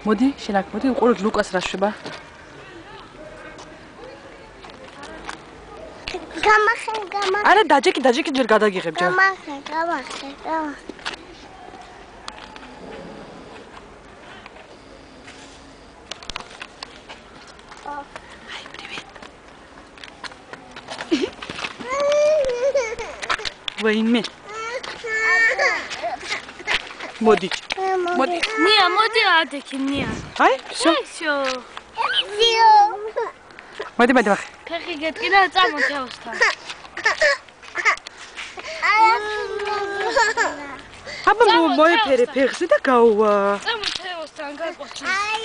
მოდი, შენ აქ მოდი, უყურე ლუკას რა შვება. გამახე. არა, დაჯექი ჯერ გადაგიღებ ჯერ. გამახე. Ай, привет. Войме. Моди. Ния, моди адеки, Ния. Ай, всё. Всё. Моди. ფეხი გეტკინა წამოთევსთან. აბა მოიფერე ფეხზე და გაუვა. წამოთევსთან გაყოჩი. აი